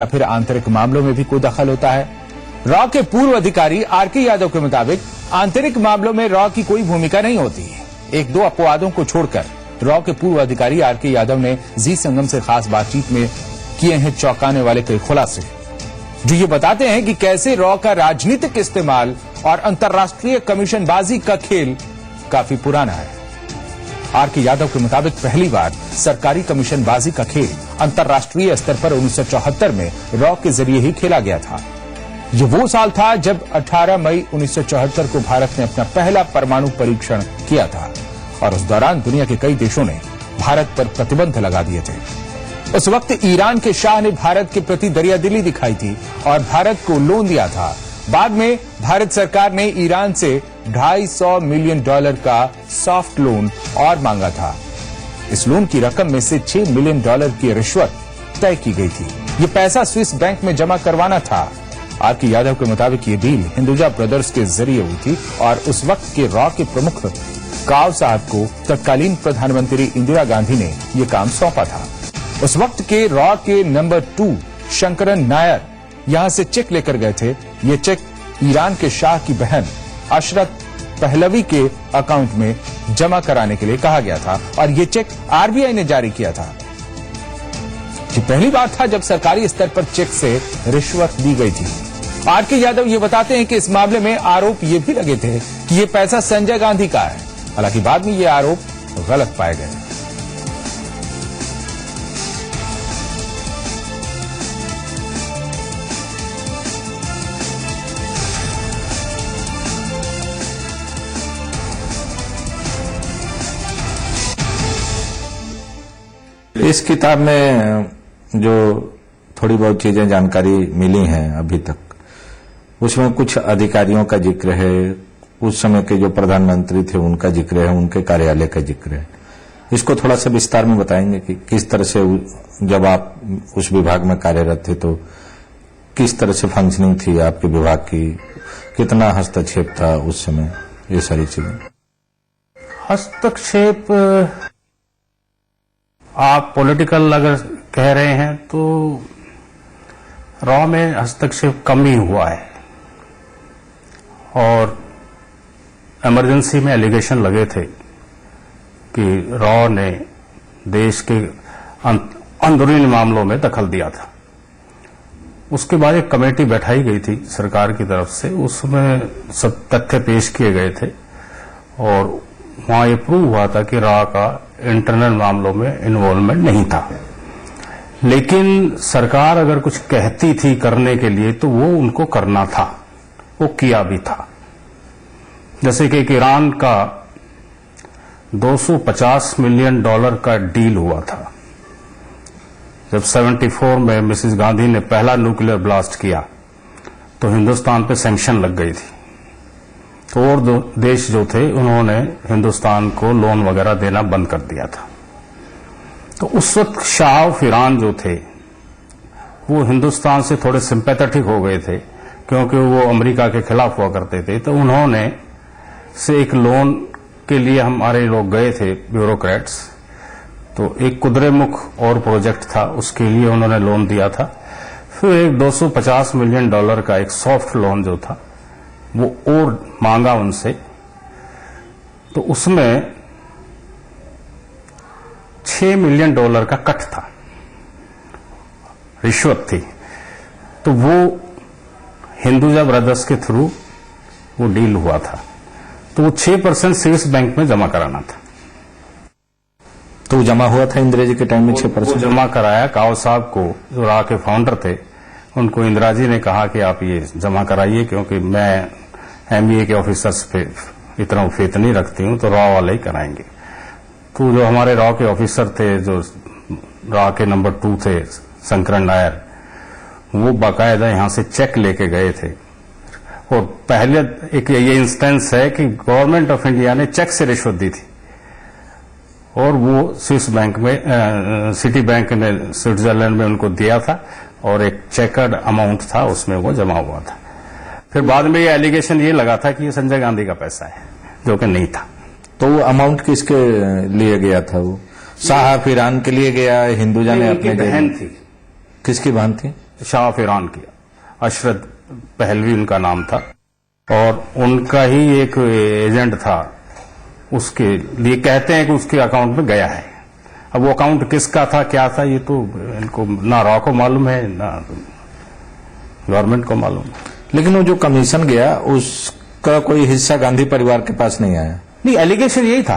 या फिर आंतरिक मामलों में भी कोई दखल होता है। रॉ के पूर्व अधिकारी आरके यादव के मुताबिक आंतरिक मामलों में रॉ की कोई भूमिका नहीं होती है। एक दो अपवादों को छोड़कर रॉ के पूर्व अधिकारी आरके यादव ने जी संगम से खास बातचीत में किए हैं चौंकाने वाले कई खुलासे, जो ये बताते हैं कि कैसे रॉ का राजनीतिक इस्तेमाल और अंतर्राष्ट्रीय कमीशनबाजी का खेल काफी पुराना है। आरके यादव के मुताबिक पहली बार सरकारी कमीशनबाजी का खेल अंतर्राष्ट्रीय स्तर पर 1974 में रॉ के जरिए ही खेला गया था। ये वो साल था जब 18 मई 1974 को भारत ने अपना पहला परमाणु परीक्षण किया था और उस दौरान दुनिया के कई देशों ने भारत पर प्रतिबंध लगा दिए थे। उस वक्त ईरान के शाह ने भारत के प्रति दरियादिली दिखाई थी और भारत को लोन दिया था। बाद में भारत सरकार ने ईरान से $250 मिलियन का सॉफ्ट लोन और मांगा था। इस लोन की रकम में से $6 मिलियन की रिश्वत तय की गई थी। ये पैसा स्विस बैंक में जमा करवाना था। आरके यादव के मुताबिक ये डील हिंदुजा ब्रदर्स के जरिए हुई थी और उस वक्त के रॉ के प्रमुख काव साहब को तत्कालीन प्रधानमंत्री इंदिरा गांधी ने यह काम सौंपा था। उस वक्त के रॉ के नंबर 2 शंकरन नायर यहां से चेक लेकर गए थे। ये चेक ईरान के शाह की बहन अशरत पहलवी के अकाउंट में जमा कराने के लिए कहा गया था और ये चेक आरबीआई ने जारी किया था। ये पहली बार था जब सरकारी स्तर पर चेक से रिश्वत दी गई थी। आरके यादव ये बताते हैं कि इस मामले में आरोप ये भी लगे थे कि ये पैसा संजय गांधी का है। हालांकि बाद में ये आरोप गलत पाए गए। इस किताब में जो थोड़ी बहुत चीजें जानकारी मिली हैं अभी तक, उसमें कुछ अधिकारियों का जिक्र है, उस समय के जो प्रधानमंत्री थे उनका जिक्र है, उनके कार्यालय का जिक्र है। इसको थोड़ा सा विस्तार में बताएंगे कि किस तरह से जब आप उस विभाग में कार्यरत थे तो किस तरह से फंक्शनिंग थी आपके विभाग की, कितना हस्तक्षेप था उस समय, ये सारी चीजें। हस्तक्षेप आप पॉलिटिकल अगर कह रहे हैं तो रॉ में हस्तक्षेप कम ही हुआ है और इमरजेंसी में एलिगेशन लगे थे कि रॉ ने देश के अंदरूनी मामलों में दखल दिया था। उसके बाद एक कमेटी बैठाई गई थी सरकार की तरफ से, उसमें सब तथ्य पेश किए गए थे और वहां ये प्रूव हुआ था कि रॉ का इंटरनल मामलों में इन्वॉल्वमेंट नहीं था। लेकिन सरकार अगर कुछ कहती थी करने के लिए तो वो उनको करना था, वो किया भी था। जैसे कि एक ईरान का $250 मिलियन का डील हुआ था। जब 74 में मिसेस गांधी ने पहला न्यूक्लियर ब्लास्ट किया तो हिंदुस्तान पे सैंक्शन लग गई थी। तो और देश जो थे उन्होंने हिंदुस्तान को लोन वगैरह देना बंद कर दिया था। तो उस वक्त शाह ऑफ ईरान जो थे वो हिंदुस्तान से थोड़े सिंपैथेटिक हो गए थे क्योंकि वो अमेरिका के खिलाफ हुआ करते थे। तो उन्होंने से एक लोन के लिए हमारे लोग गए थे ब्यूरोक्रेट्स, तो एक कुद्रेमुख और प्रोजेक्ट था, उसके लिए उन्होंने लोन दिया था। फिर एक $250 मिलियन का एक सॉफ्ट लोन जो था वो और मांगा उनसे, तो उसमें $6 मिलियन का कट था, रिश्वत थी। तो वो हिंदुजा ब्रदर्स के थ्रू वो डील हुआ था। तो वो 6% स्विस बैंक में जमा कराना था। तो जमा हुआ था इंदिरा जी के टाइम में 6%? जमा कराया काव साहब को, जो रॉ के फाउंडर थे, उनको इंदिरा जी ने कहा कि आप ये जमा कराइए क्योंकि मैं एमबीए के ऑफिसर्स पे इतना फेथ नहीं रखती हूं, तो रॉ वाले ही कराएंगे। तो जो हमारे रॉ के ऑफिसर थे, जो रॉ के नंबर 2 थे शंकरन नायर, वो बाकायदा यहां से चेक लेके गए थे। और पहले एक ये इंस्टेंस है कि गवर्नमेंट ऑफ इंडिया ने चेक से रिश्वत दी थी और वो स्विस बैंक में सिटी बैंक ने स्विट्जरलैंड में उनको दिया था और एक चेकर्ड अमाउंट था, उसमें वो जमा हुआ था। फिर बाद में ये एलिगेशन ये लगा था कि ये संजय गांधी का पैसा है, जो कि नहीं था। तो वो अमाउंट किसके लिए गया था? वो शाह ईरान के लिए गया, हिंदुजा ने अपने बहन थी। किसकी बहन थी? शाह ऑफ ईरान किया। अशरद पहलवी उनका नाम था और उनका ही एक एजेंट था, उसके लिए कहते हैं कि उसके अकाउंट में गया है। अब वो अकाउंट किसका था, क्या था, ये तो इनको ना रॉ को मालूम है ना गवर्नमेंट को मालूम है। लेकिन वो जो कमीशन गया उसका कोई हिस्सा गांधी परिवार के पास नहीं आया। नहीं, एलिगेशन यही था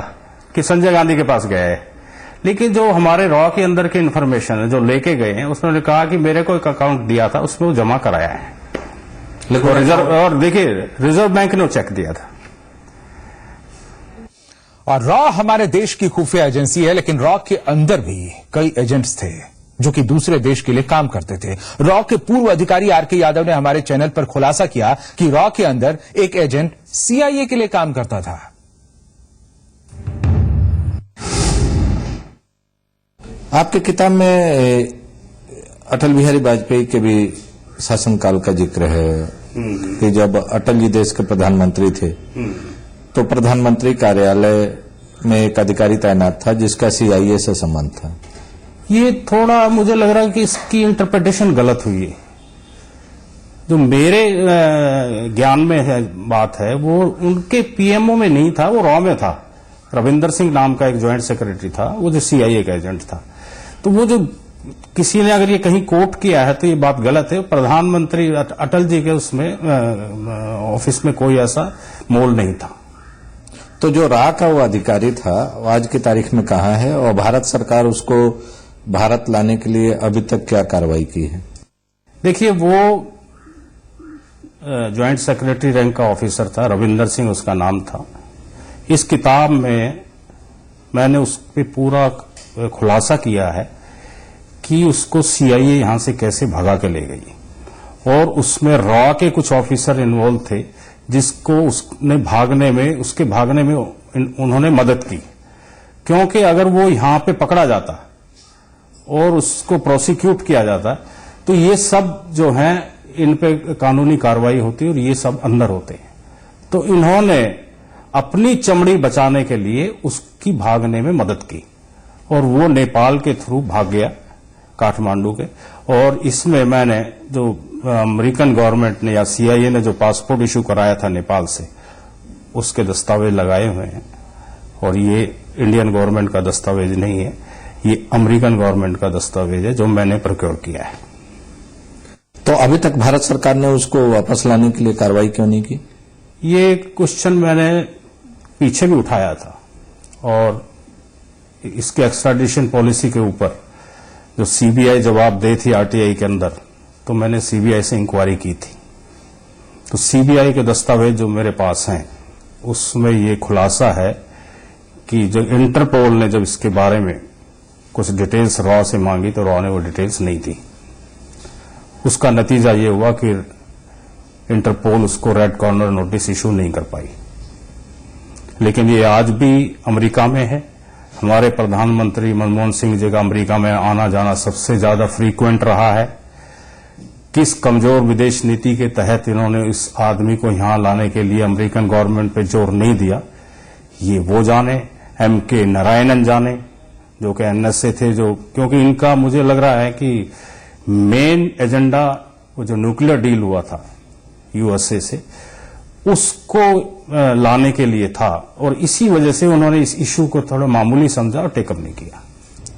कि संजय गांधी के पास गया है, लेकिन जो हमारे रॉ के अंदर की इंफॉर्मेशन है जो लेके गए हैं उसने कहा कि मेरे को एक अकाउंट दिया था, उसमें वो जमा कराया है। लेकिन और देखिए रिजर्व बैंक ने चेक दिया था। और रॉ हमारे देश की खुफिया एजेंसी है, लेकिन रॉ के अंदर भी कई एजेंट्स थे जो कि दूसरे देश के लिए काम करते थे। रॉ के पूर्व अधिकारी आरके यादव ने हमारे चैनल पर खुलासा किया कि रॉ के अंदर एक एजेंट सीआईए के लिए काम करता था। आपकी किताब में अटल बिहारी वाजपेयी के भी शासनकाल का जिक्र है कि जब अटल जी देश के प्रधानमंत्री थे तो प्रधानमंत्री कार्यालय में एक अधिकारी तैनात था जिसका सीआईए से संबंध था। ये थोड़ा मुझे लग रहा है कि इसकी इंटरप्रिटेशन गलत हुई है। जो मेरे ज्ञान में है बात है वो उनके पीएमओ में नहीं था, वो रॉ में था। रविंदर सिंह नाम का एक ज्वाइंट सेक्रेटरी था, वो जो सीआईए का एजेंट था। तो वो जो किसी ने अगर ये कहीं कोट किया है तो ये बात गलत है। प्रधानमंत्री अटल जी के उसमें ऑफिस में कोई ऐसा मोल नहीं था। तो जो रॉ का वो अधिकारी था वो आज की तारीख में कहाँ है और भारत सरकार उसको भारत लाने के लिए अभी तक क्या कार्रवाई की है? देखिए वो ज्वाइंट सेक्रेटरी रैंक का ऑफिसर था, रविंदर सिंह उसका नाम था। इस किताब में मैंने उस पर पूरा खुलासा किया है कि उसको सीआईए यहां से कैसे भगा के ले गई और उसमें रॉ के कुछ ऑफिसर इन्वॉल्व थे जिसको उसने भागने में उसके भागने में उन्होंने मदद की। क्योंकि अगर वो यहां पे पकड़ा जाता और उसको प्रोसिक्यूट किया जाता तो ये सब जो हैं इन पे कानूनी कार्रवाई होती और ये सब अंदर होते हैं। तो इन्होंने अपनी चमड़ी बचाने के लिए उसकी भागने में मदद की और वो नेपाल के थ्रू भाग गया, काठमांडू के। और इसमें मैंने जो अमेरिकन गवर्नमेंट ने या सीआईए ने जो पासपोर्ट इशू कराया था नेपाल से, उसके दस्तावेज लगाए हुए हैं। और ये इंडियन गवर्नमेंट का दस्तावेज नहीं है, ये अमेरिकन गवर्नमेंट का दस्तावेज है जो मैंने प्रोक्योर किया है। तो अभी तक भारत सरकार ने उसको वापस लाने के लिए कार्रवाई क्यों नहीं की? ये क्वेश्चन मैंने पीछे भी उठाया था और इसके एक्स्ट्राडिशन पॉलिसी के ऊपर जो सीबीआई जवाब दे थी आरटीआई के अंदर, तो मैंने सीबीआई से इंक्वायरी की थी। तो सीबीआई के दस्तावेज जो मेरे पास हैं उसमें ये खुलासा है कि जब इंटरपोल ने जब इसके बारे में कुछ डिटेल्स रॉ से मांगी तो रॉ ने वो डिटेल्स नहीं दी। उसका नतीजा ये हुआ कि इंटरपोल उसको रेड कॉर्नर नोटिस इशू नहीं कर पाई। लेकिन ये आज भी अमेरिका में है। हमारे प्रधानमंत्री मनमोहन सिंह जी का अमेरिका में आना जाना सबसे ज्यादा फ्रीक्वेंट रहा है। किस कमजोर विदेश नीति के तहत इन्होंने इस आदमी को यहां लाने के लिए अमेरिकन गवर्नमेंट पे जोर नहीं दिया, ये वो जाने। एमके नारायणन जाने जो कि एनएसए थे, जो क्योंकि इनका मुझे लग रहा है कि मेन एजेंडा वो जो न्यूक्लियर डील हुआ था यूएसए से, उसको लाने के लिए था और इसी वजह से उन्होंने इस इशू को थोड़ा मामूली समझा और टेकअप नहीं किया।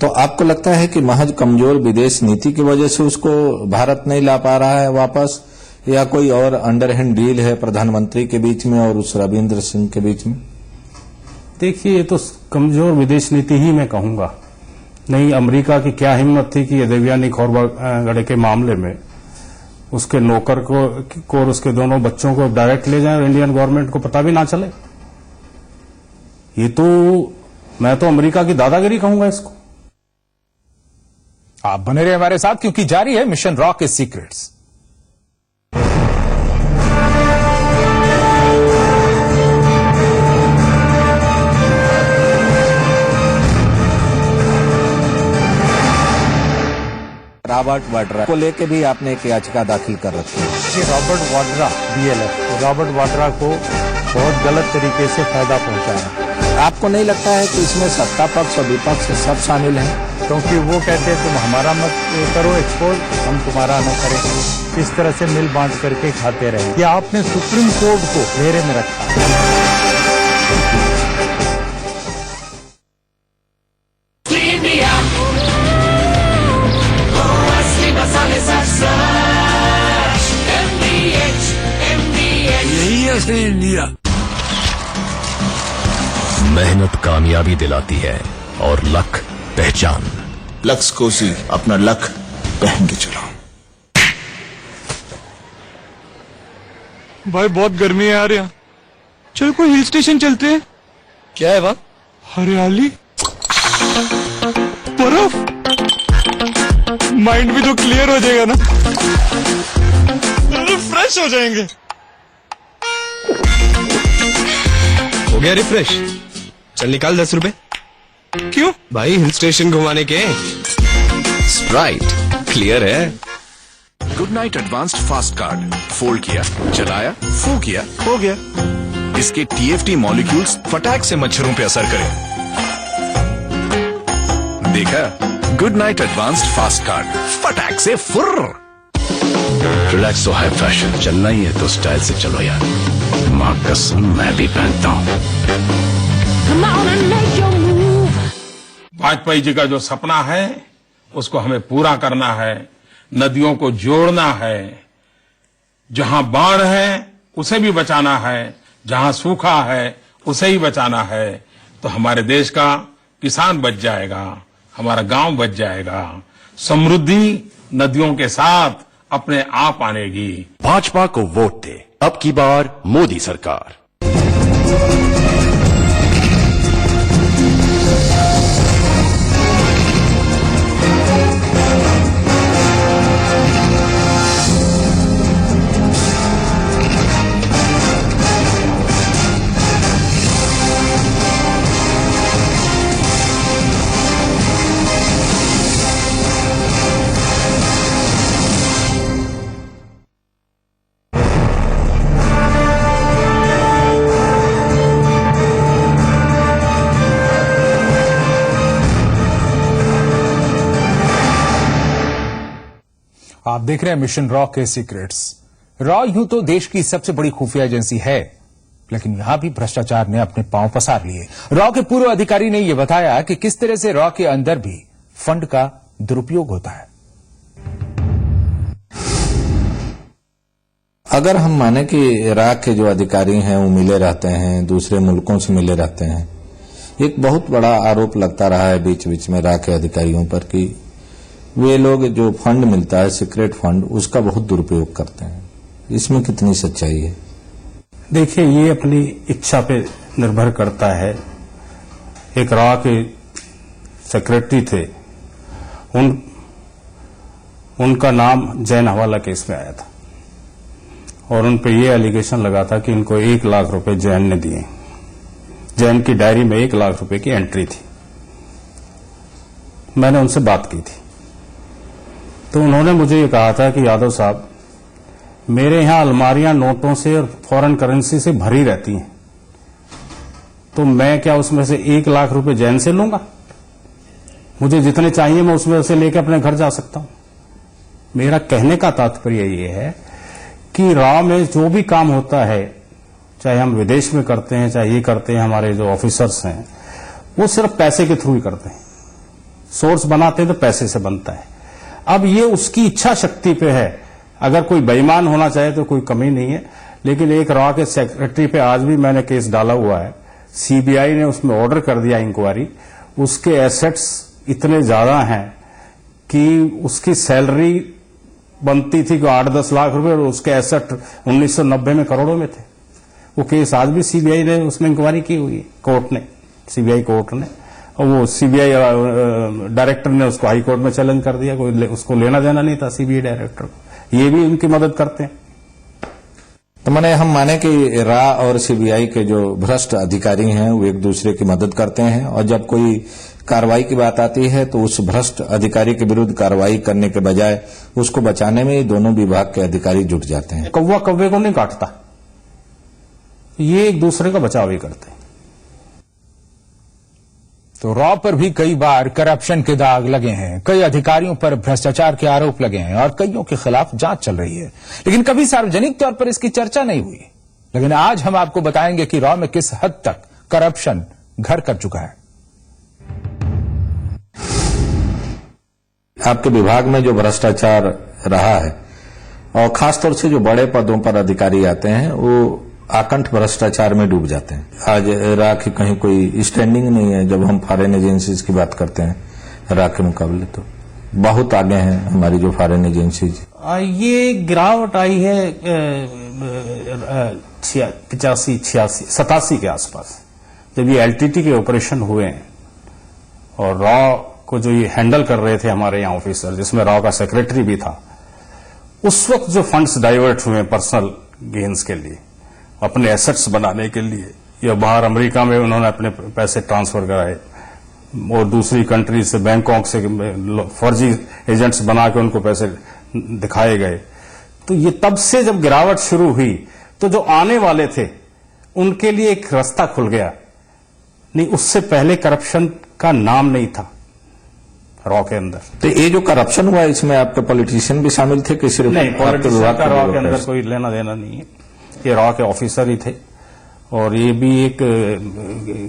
तो आपको लगता है कि महज कमजोर विदेश नीति की वजह से उसको भारत नहीं ला पा रहा है वापस, या कोई और अंडरहैंड डील है प्रधानमंत्री के बीच में और उस रविंद्र सिंह के बीच में? देखिए, ये तो कमजोर विदेश नीति ही मैं कहूंगा। नहीं, अमेरिका की क्या हिम्मत थी कि ये देवयानी खोरगड़े के मामले में उसके नौकर को और उसके दोनों बच्चों को डायरेक्ट ले जाए और इंडियन गवर्नमेंट को पता भी ना चले। ये तो मैं तो अमेरिका की दादागिरी कहूंगा इसको। आप बने रहे हमारे साथ क्योंकि जारी है मिशन रॉ के सीक्रेट्स। रॉबर्ट वाड्रा को लेके भी आपने एक याचिका दाखिल कर रखी है। ये Robert Vadra BLF Robert Vadra को बहुत गलत तरीके से फायदा पहुंचाया। आपको नहीं लगता है कि इसमें सत्ता पक्ष और विपक्ष सब शामिल हैं? क्योंकि वो कहते हैं तुम हमारा मत करो एक्सपोर्ट, हम तुम्हारा न करें। इस तरह से मिल बांट करके खाते रहे। ये आपने सुप्रीम कोर्ट को घेरे में रखा। यही है असली इंडिया। मेहनत कामयाबी दिलाती है और लक पहचान। लक्स कोसी अपना लक पहन के चलो। भाई बहुत गर्मी है यार यहाँ। चल कोई हिल स्टेशन चलते हैं। क्या है वहाँ? हरियाली, बर्फ, माइंड भी तो क्लियर हो जाएगा ना, फ्रेश हो जाएंगे। हो गया रिफ्रेश। चल निकाल 10 रुपए। क्यों भाई हिल स्टेशन घुमाने के। स्प्राइट क्लियर है। Good night advanced fast card. Fold किया, चलाया, फू किया, हो गया। इसके टीएफटी मॉलिक्यूल्स फटाक से मच्छरों पे असर करें। देखा? Good night advanced fast card, फटाक से फुर्र। रिलैक्स तो है फैशन, चलना ही है तो स्टाइल से चलो यार। माँ कसम मैं भी पहनता हूँ। वाजपेयी जी का जो सपना है उसको हमें पूरा करना है। नदियों को जोड़ना है। जहां बाढ़ है उसे भी बचाना है, जहां सूखा है उसे ही बचाना है। तो हमारे देश का किसान बच जाएगा, हमारा गांव बच जाएगा। समृद्धि नदियों के साथ अपने आप आनेगी। भाजपा को वोट दे, अब की बार मोदी सरकार। आप देख रहे हैं मिशन रॉ के सीक्रेट्स। रॉ यूं तो देश की सबसे बड़ी खुफिया एजेंसी है, लेकिन यहां भी भ्रष्टाचार ने अपने पांव पसार लिए। रॉ के पूर्व अधिकारी ने यह बताया कि किस तरह से रॉ के अंदर भी फंड का दुरुपयोग होता है। अगर हम माने कि रॉ के जो अधिकारी हैं वो मिले रहते हैं, दूसरे मुल्कों से मिले रहते हैं, एक बहुत बड़ा आरोप लगता रहा है बीच बीच में रॉ के अधिकारियों पर कि वे लोग जो फंड मिलता है, सीक्रेट फंड, उसका बहुत दुरुपयोग करते हैं। इसमें कितनी सच्चाई है? देखिए, ये अपनी इच्छा पे निर्भर करता है। एक रॉ के सेक्रेटरी थे, उनका नाम जैन हवाला केस में आया था और उन पे ये एलिगेशन लगा था कि इनको 1 लाख रुपए जैन ने दिए। जैन की डायरी में 1 लाख रुपए की एंट्री थी। मैंने उनसे बात की थी तो उन्होंने मुझे ये कहा था कि यादव साहब, मेरे यहां अलमारियां नोटों से और फॉरेन करेंसी से भरी रहती हैं, तो मैं क्या उसमें से 1 लाख रुपए जैन से लूंगा? मुझे जितने चाहिए मैं उसमें से लेकर अपने घर जा सकता हूं। मेरा कहने का तात्पर्य ये है कि रॉ में जो भी काम होता है, चाहे हम विदेश में करते हैं, चाहे ये करते हैं, हमारे जो ऑफिसर्स हैं वो सिर्फ पैसे के थ्रू ही करते हैं। सोर्स बनाते हैं तो पैसे से बनता है। अब ये उसकी इच्छा शक्ति पे है। अगर कोई बेईमान होना चाहे तो कोई कमी नहीं है, लेकिन एक रॉ के सेक्रेटरी पे आज भी मैंने केस डाला हुआ है। सीबीआई ने उसमें ऑर्डर कर दिया इंक्वायरी। उसके एसेट्स इतने ज्यादा हैं कि उसकी सैलरी बनती थी कि 8-10 लाख रुपए और उसके एसेट 1990 में करोड़ों में थे। वो केस आज भी सीबीआई ने उसमें इंक्वायरी की हुई है, कोर्ट ने, सीबीआई कोर्ट ने, और वो सीबीआई डायरेक्टर ने उसको हाई कोर्ट में चैलेंज कर दिया। कोई उसको लेना देना नहीं था सीबीआई डायरेक्टर को। ये भी उनकी मदद करते हैं। तो मैंने हम माने कि रॉ और सीबीआई के जो भ्रष्ट अधिकारी हैं वो एक दूसरे की मदद करते हैं, और जब कोई कार्रवाई की बात आती है तो उस भ्रष्ट अधिकारी के विरुद्ध कार्रवाई करने के बजाय उसको बचाने में ही दोनों विभाग के अधिकारी जुट जाते हैं। कौवा कौवे को नहीं काटता, ये एक दूसरे का बचाव ही करते हैं। तो रॉ पर भी कई बार करप्शन के दाग लगे हैं, कई अधिकारियों पर भ्रष्टाचार के आरोप लगे हैं और कईयों के खिलाफ जांच चल रही है, लेकिन कभी सार्वजनिक तौर पर इसकी चर्चा नहीं हुई। लेकिन आज हम आपको बताएंगे कि रॉ में किस हद तक करप्शन घर कर चुका है। आपके विभाग में जो भ्रष्टाचार रहा है और खासतौर से जो बड़े पदों पर अधिकारी आते हैं वो आकंठ भ्रष्टाचार में डूब जाते हैं। आज रा की कहीं कोई स्टैंडिंग नहीं है। जब हम फॉरेन एजेंसीज की बात करते हैं रा के मुकाबले तो बहुत आगे हैं हमारी जो फॉरेन एजेंसीज। ये गिरावट आई है 87 के आसपास, जब ये एलटीटी के ऑपरेशन हुए हैं और रॉ को जो ये हैंडल कर रहे थे हमारे यहाँ ऑफिसर, जिसमें रॉ का सेक्रेटरी भी था, उस वक्त जो फंड्स डाइवर्ट हुए पर्सनल गेन्स के लिए, अपने एसेट्स बनाने के लिए, या बाहर अमेरिका में उन्होंने अपने पैसे ट्रांसफर कराए और दूसरी कंट्री से बैंकॉक से फर्जी एजेंट्स बना के उनको पैसे दिखाए गए, तो ये तब से जब गिरावट शुरू हुई तो जो आने वाले थे उनके लिए एक रास्ता खुल गया। नहीं, उससे पहले करप्शन का नाम नहीं था रॉ के अंदर। तो ये जो करप्शन हुआ इसमें आपके पॉलिटिशियन भी शामिल थे कि सिर्फ नहीं, पॉलिटिशियन का रॉ के अंदर कोई लेना देना नहीं है। ये रॉ के ऑफिसर ही थे और ये भी एक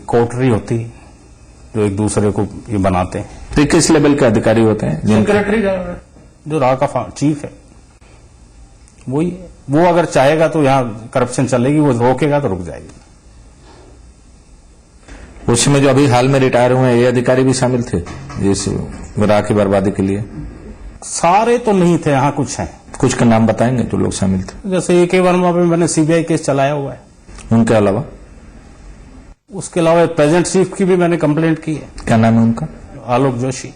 कोटरी होती है जो एक दूसरे को ये बनाते हैं। तो किस लेवल के अधिकारी होते हैं? सेक्रेटरी जो रॉ का चीफ है वही है। वो अगर चाहेगा तो यहाँ करप्शन चलेगी, वो रोकेगा तो रुक जाएगी। उसमें जो अभी हाल में रिटायर हुए हैं ये अधिकारी भी शामिल थे इस रा की बर्बादी के लिए? सारे तो नहीं थे, यहाँ कुछ हैं। कुछ का नाम बताएंगे जो लोग शामिल थे? जैसे ए.के. वर्मा पे मैंने सीबीआई केस चलाया हुआ है। उनके अलावा? उसके अलावा प्रेजेंट चीफ की भी मैंने कंप्लेंट की है। क्या नाम है उनका? आलोक जोशी।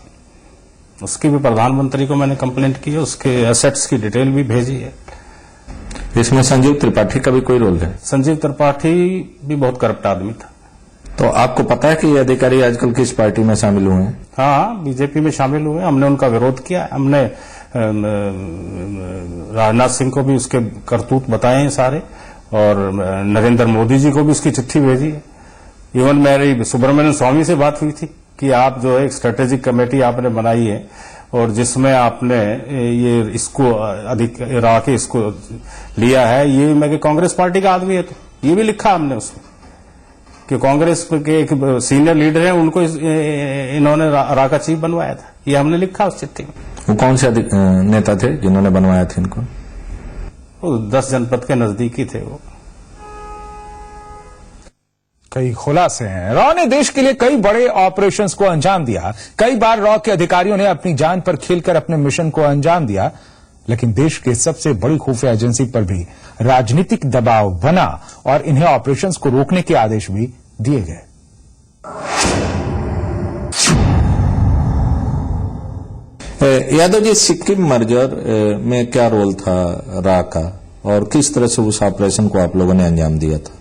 उसकी भी प्रधानमंत्री को मैंने कंप्लेंट की है, उसके एसेट्स की डिटेल भी भेजी है। इसमें संजीव त्रिपाठी का भी कोई रोल है? संजीव त्रिपाठी भी बहुत करप्ट आदमी था। तो आपको पता है कि ये अधिकारी आजकल किस पार्टी में शामिल हुए हैं? हाँ, बीजेपी में शामिल हुए। हमने उनका विरोध किया। हमने राजनाथ सिंह को भी उसके करतूत बताए हैं सारे, और नरेंद्र मोदी जी को भी उसकी चिट्ठी भेजी है। इवन मेरी सुब्रमण्यम स्वामी से बात हुई थी कि आप जो है एक स्ट्रेटेजिक कमेटी आपने बनाई है और जिसमें आपने ये इसको रा के इसको लिया है, ये मैं कांग्रेस पार्टी का आदमी है, तो ये भी लिखा हमने उसमें कि कांग्रेस के एक सीनियर लीडर हैं, उनको इन्होंने रा का चीफ बनवाया था। ये हमने लिखा उस चिट्ठी में। वो कौन से नेता थे जिन्होंने बनवाया था इनको? वो 10 जनपद के नजदीकी थे वो। कई खुलासे हैं। रॉ ने देश के लिए कई बड़े ऑपरेशंस को अंजाम दिया। कई बार रॉ के अधिकारियों ने अपनी जान पर खेलकर अपने मिशन को अंजाम दिया, लेकिन देश के सबसे बड़ी खुफिया एजेंसी पर भी राजनीतिक दबाव बना और इन्हें ऑपरेशंस को रोकने के आदेश भी दिए गए। यादव जी, सिक्किम मर्जर में क्या रोल था रा का और किस तरह से उस ऑपरेशन को आप लोगों ने अंजाम दिया था?